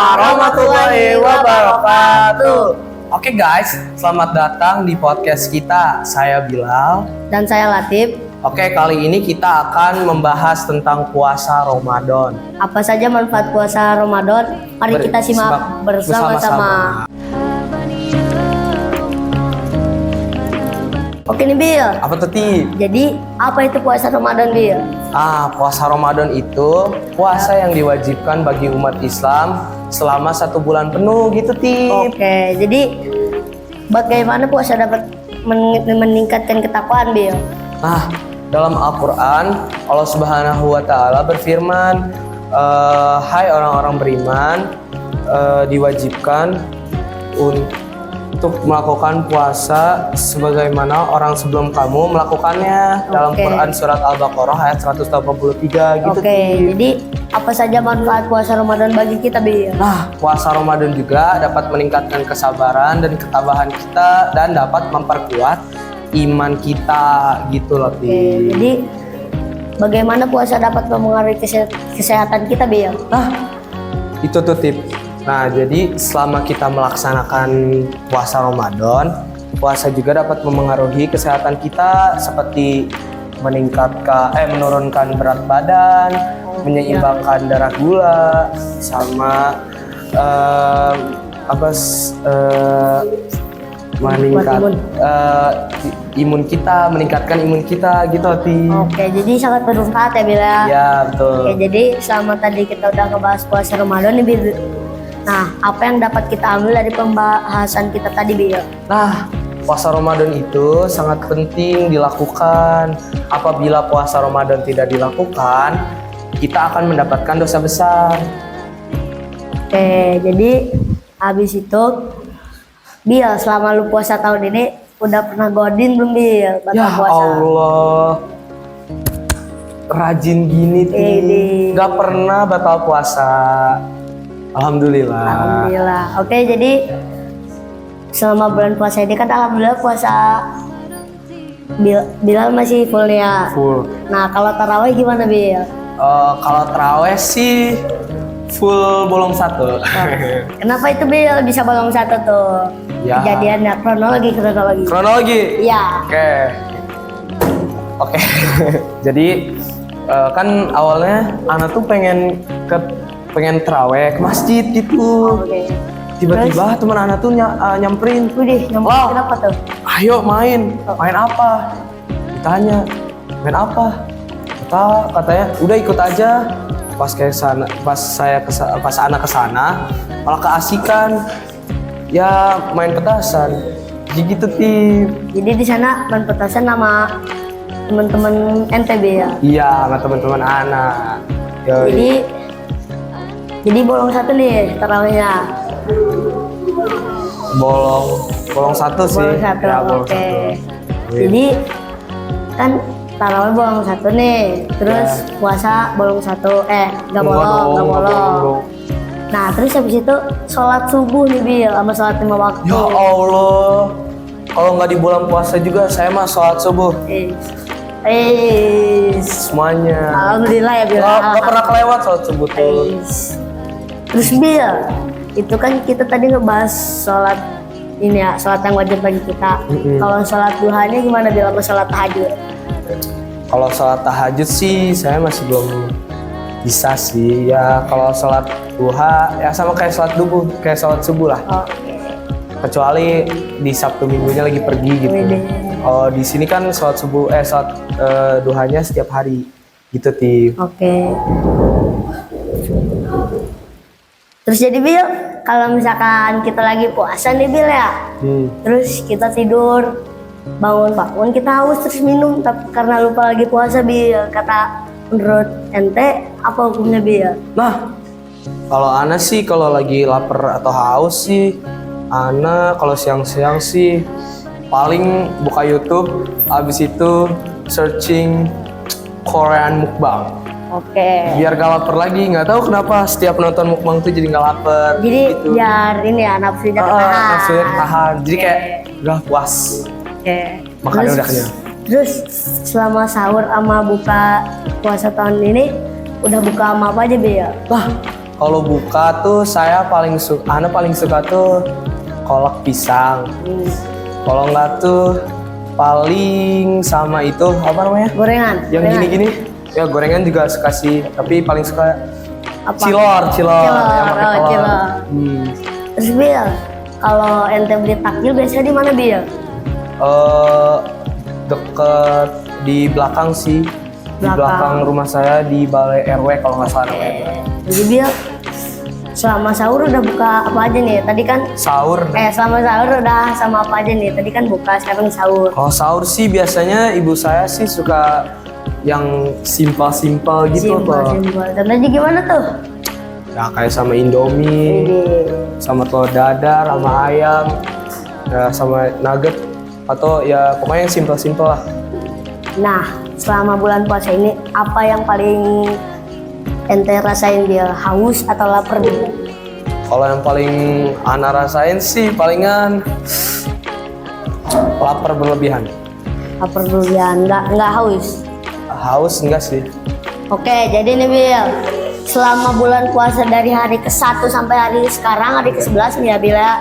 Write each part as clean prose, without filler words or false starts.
warahmatullahi wabarakatuh. Oke guys, selamat datang di podcast kita. Saya Bilal Dan saya Latif. Oke, kali ini kita akan membahas tentang puasa Ramadan. Apa saja manfaat puasa Ramadan? Mari kita simak bersama-sama. Oke nih Bil. Apa tuh Ti? Jadi apa itu puasa Ramadan Bil? Puasa Ramadan itu puasa yang diwajibkan bagi umat Islam selama 1 bulan penuh gitu Ti. Oke, jadi bagaimana puasa dapat meningkatkan ketakwaan Bil? Dalam Al-Quran Allah Subhanahu wa Ta'ala berfirman, hai orang-orang beriman, diwajibkan untuk melakukan puasa sebagaimana orang sebelum kamu melakukannya. Dalam Quran surat Al-Baqarah ayat 183 gitu. Jadi apa saja manfaat puasa Ramadan bagi kita Bil? Puasa Ramadan juga dapat meningkatkan kesabaran dan ketabahan kita dan dapat memperkuat iman kita gitu loh. Jadi bagaimana puasa dapat mempengaruhi kesehatan kita Bil? Itu tuh tip. Jadi selama kita melaksanakan puasa Ramadan, puasa juga dapat memengaruhi kesehatan kita seperti menurunkan berat badan, menyeimbangkan darah gula, sama meningkatkan imun kita gitu Ti. Oke, jadi sangat bermanfaat ya Bila. Ya betul. Oke, jadi selama tadi kita udah ngebahas puasa Ramadan nih Bil. Apa yang dapat kita ambil dari pembahasan kita tadi Bil? Puasa Ramadan itu sangat penting dilakukan. Apabila puasa Ramadan tidak dilakukan, kita akan mendapatkan dosa besar. Oke, jadi habis itu Bil, selama lu puasa tahun ini udah pernah godin belum Bil? Ya puasa? Allah, rajin gini Ti, gak pernah batal puasa. Alhamdulillah. Oke, jadi selama bulan puasa ini kan alhamdulillah puasa Bilal masih full ya. Full. Kalau taraweh gimana Bil? Kalau taraweh sih full bolong 1. Kenapa itu Bil bisa bolong 1 tuh? Ya. Kejadiannya kronologi. Iya. Oke. Jadi kan awalnya anak tuh pengen taraweh ke masjid gitu. Tiba-tiba teman anak tuh nyamperin. Kenapa tuh? Ayo main apa? Ditanya, main apa? Katanya, udah ikut aja. Pas anak kesana, malah keasikan. Ya main petasan. Gitu Ti. Jadi di sana main petasan sama teman-teman NTB ya? Iya, sama teman-teman anak. Jadi bolong 1 nih tarawihnya. Bolong 1 sih. Bolong 1. Ya, Oke. Jadi kan tarawih bolong 1 nih, terus puasa bolong 1. Nggak bolong. Terus habis itu sholat subuh nih Bil, sama sholat 5 waktu. Ya Allah, kalau nggak di bulan puasa juga saya mah sholat subuh. Semuanya. Alhamdulillah ya Bil. Nggak pernah kelewat sholat subuh tuh. Terus Bil, itu kan kita tadi ngebahas sholat ini ya, sholat yang wajib bagi kita. Kalau sholat duhanya gimana Bil sama sholat tahajud? Kalau sholat tahajud sih saya masih belum bisa sih. Ya kalau sholat duha ya sama kayak sholat subuh lah. Kecuali di Sabtu Minggunya lagi pergi gitu. Oh di sini kan sholat duhanya setiap hari gitu Ti. Oke. Terus jadi Bil, kalau misalkan kita lagi puasa nih Bil ya, terus kita tidur, bangun kita haus terus minum, tapi karena lupa lagi puasa Bil, kata menurut ente apa hukumnya Bil? Kalau Ana sih kalau lagi lapar atau haus sih, Ana kalau siang-siang sih paling buka YouTube, habis itu searching Korean mukbang. Biar gak lapar lagi, nggak tahu kenapa setiap nonton mukbang tuh jadi nggak lapar. Jadi gitu. Biar ini ya nafsunya tahan. Jadi kayak udah puas. Makannya udah kenyang. Terus selama sahur sama buka puasa tahun ini udah buka sama apa aja Be ya? Kalau buka tuh saya paling suka tuh kolak pisang. Kalau nggak tuh paling sama itu apa namanya? Gorengan. Yang gorengan. gini-gini. Ya gorengan juga suka sih, tapi paling suka Apa? cilor yang pakai Oh, telur. cilor. Terus Bil, kalau ente beli takjil biasanya di mana Bil? Deket di belakang sih, di belakang rumah saya di Balai RW kalau nggak salah namanya. Jadi Bil, selama sahur udah buka apa aja nih? Tadi kan Sahur. selama sahur udah sama apa aja nih? Tadi kan buka, sekarang sahur. Kalau sahur sih biasanya ibu saya sih suka yang simpel-simpel gitu kok. Simpel. Dan tadi gimana tuh? Ya kayak sama Indomie, sama telur dadar, sama ayam, ya sama nugget, atau ya pokoknya yang simpel-simpel lah. Nah, selama bulan puasa ini apa yang paling ente rasain dia? Haus atau lapar Bil? Kalau yang paling ana rasain sih palingan lapar berlebihan. Lapar dulu ya, nggak haus. Haus enggak sih? Oke, jadi nih Bil, selama bulan puasa dari hari ke-1 sampai hari sekarang, hari ke-11 nih ya Bil ya,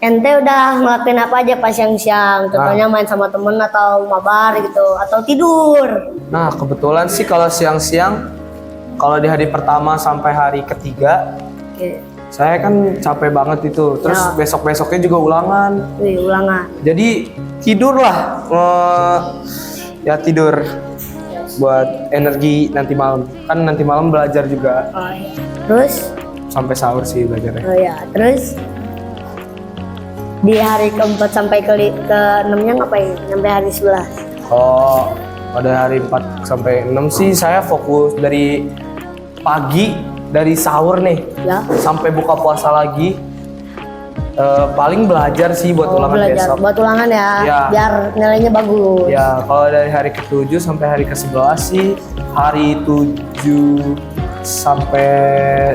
ente udah ngelakuin apa aja pas siang-siang? Contohnya main sama temen atau mabar gitu, atau tidur? Nah kebetulan sih kalau siang-siang, kalau di hari pertama sampai hari ketiga, Oke, saya kan capek banget itu. Terus Ya. besok-besoknya juga ulangan. wih, ulangan. Jadi tidurlah, ya tidur buat energi nanti malam. Kan nanti malam belajar juga, Oh iya. Terus, sampai sahur sih belajarnya. oh ya, terus di hari ke-4 sampai ke-6-nya ngapain? Sampai hari 11. Kalau pada hari 4 sampai 6 sih saya fokus dari pagi, dari sahur nih Ya. sampai buka puasa lagi. Paling belajar sih buat ulangan Belajar besok. buat ulangan ya, Ya. biar nilainya bagus. Ya, kalau dari hari ke-7 sampai hari ke-11 sih, hari 7 sampai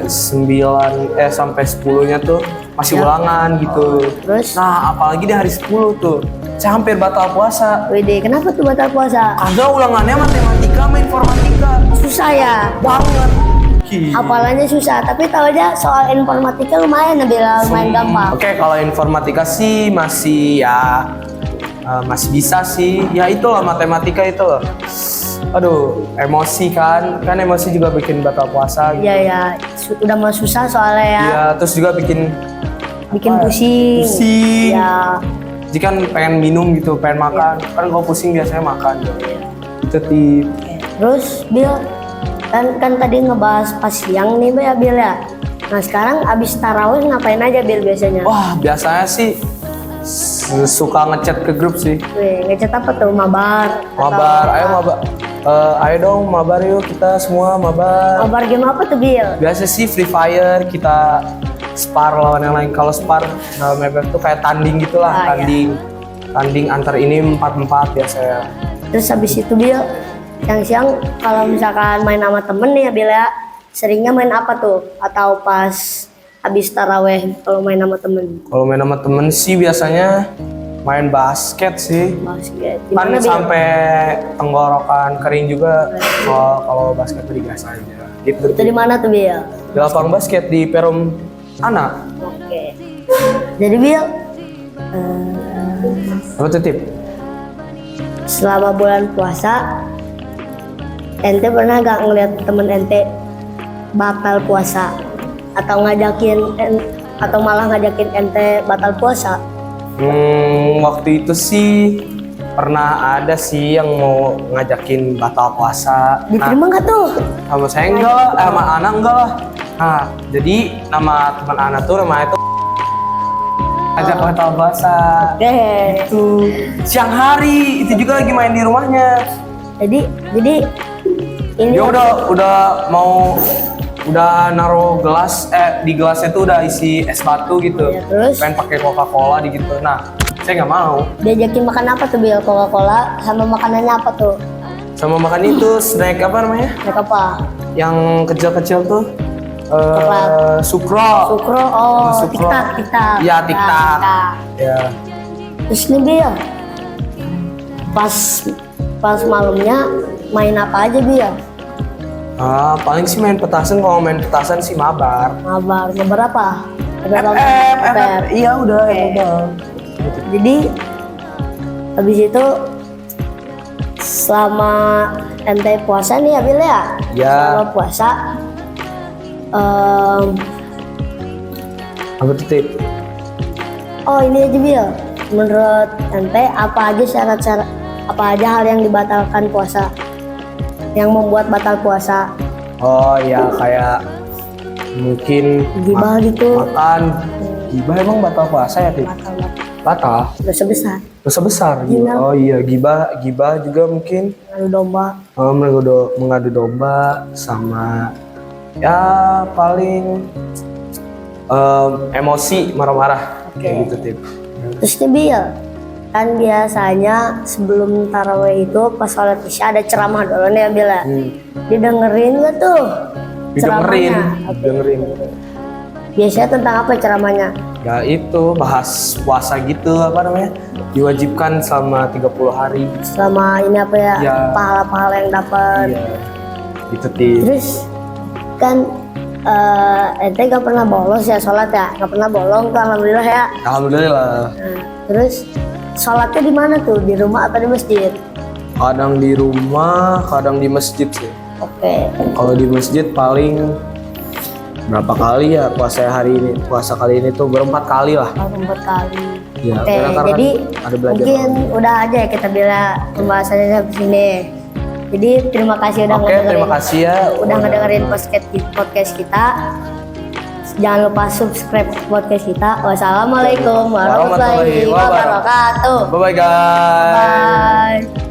9 sampai 10-nya tuh masih Ya. ulangan gitu. Terus, Nah, apalagi di hari 10 tuh, saya hampir batal puasa. Wede, kenapa tuh batal puasa? Ada ulangannya matematika sama informatika. Susah ya, Banget. hafalannya susah. Tapi tahu aja soal informatika lumayan lumayan gampang. Oke, kalau informatika sih masih ya masih bisa sih. Ya itulah matematika itu loh. Aduh, emosi kan emosi juga bikin batal puasa gitu. Iya ya, udah mau susah soalnya ya, Iya, terus juga bikin bikin pusing. pusing. Ya, Jadi kan pengen minum gitu, pengen makan. Kan kalau pusing biasanya makan. Itu di terus Bil, kan tadi ngebahas pas siang nih ya Bil ya. Nah sekarang abis tarawih ngapain aja Bil biasanya? wah, biasanya sih suka ngechat ke grup sih. Wih, ngechat apa tuh? Mabar? Mabar, Atau ayo apa? mabar. Ayo dong mabar yuk, kita semua mabar. Mabar game apa tuh Bil? Biasa sih Free Fire, kita spar lawan yang lain. Kalau spar dalam map itu kayak tanding gitulah, Ah, tanding antar ini 4-4 biasanya. Terus habis itu Bil, siang-siang kalau misalkan main sama temen nih ya Bil ya, seringnya main apa tuh? Atau pas habis taraweh kalau main sama temen? Kalau main sama temen sih biasanya main basket sih. Basket. Kan Gimana Bil? sampai tenggorokan kering juga kalau basket tuh digas aja. Gitu. Itu di mana tuh Bil? Di lapangan basket di Perum Anak. Oke. Jadi Bil, Apa tuh tip? selama bulan puasa, ente pernah gak ngeliat temen ente batal puasa? Atau atau malah ngajakin ente batal puasa? Waktu itu sih pernah ada sih yang mau ngajakin batal puasa. Diterima nggak tuh? Sama saya enggak lah, sama anak enggak lah. Nah, jadi nama teman anak tuh namanya tuh ajak batal puasa. Oke. Itu siang hari, itu juga lagi main di rumahnya. Jadi ini Dia udah naruh gelas, di gelasnya tuh udah isi es batu gitu. Ya, terus? Pengen pakai Coca-Cola di gitu. Nah, saya nggak mau. diajakin makan apa tuh Bil? Coca-Cola sama makanannya apa tuh? Sama makan itu snack apa namanya? Mereka apa? Yang kecil-kecil tuh. Coklat. Sukro. Sukro, oh, Sama Sukro. tiktak. Iya, tiktak. Ya. Terus nih Bil, pas malamnya main apa aja Bil? Paling sih main petasan. Kalau main petasan sih mabar. Mabar apa? FF. Iya udah. Jadi habis itu selama ente puasa nih ya Bil ya? Ya. Selama puasa Apa tuh Tip? oh ini aja Bil, menurut ente apa aja syarat-syarat, apa aja hal yang dibatalkan puasa, yang membuat batal puasa? Oh ya kayak mungkin Gibah gitu. makan. Gibah emang batal puasa ya Tip? Batal. Dosa besar. Dosa besar. Gila. Oh iya gibah juga mungkin. Ngadu domba. Mengadu domba sama ya paling emosi marah-marah kayak gitu Tip. Terus nih Bil, kan biasanya sebelum taraweh itu pas sholat isya ada ceramah dulu nih ya Bil ya. Didengerin gak tuh ceramahnya? Didengerin. Biasanya tentang apa ceramahnya? Ya itu bahas puasa gitu apa namanya? Diwajibkan selama 30 hari. Selama ini apa ya? Ya. Pahala-pahala yang dapat. Iya. Gitu Tip. Terus kan ente gak pernah bolos ya sholat ya? Gak pernah bolong tuh alhamdulillah ya. Alhamdulillah. Nah, terus sholatnya di mana tuh? Di rumah atau di masjid? Kadang di rumah, kadang di masjid sih. Oke. Kalau di masjid paling berapa kali ya puasa kali ini tuh berempat kali lah. 4 kali. Ya, Oke, karena kan jadi ada belajar mungkin udah aja ya kita bilang pembahasannya sampai sini. Jadi terima kasih udah Oke, terima kasih ya. udah ngedengerin podcast kita. Jangan lupa subscribe podcast kita. Wassalamualaikum warahmatullahi wabarakatuh. Bye bye guys. Bye.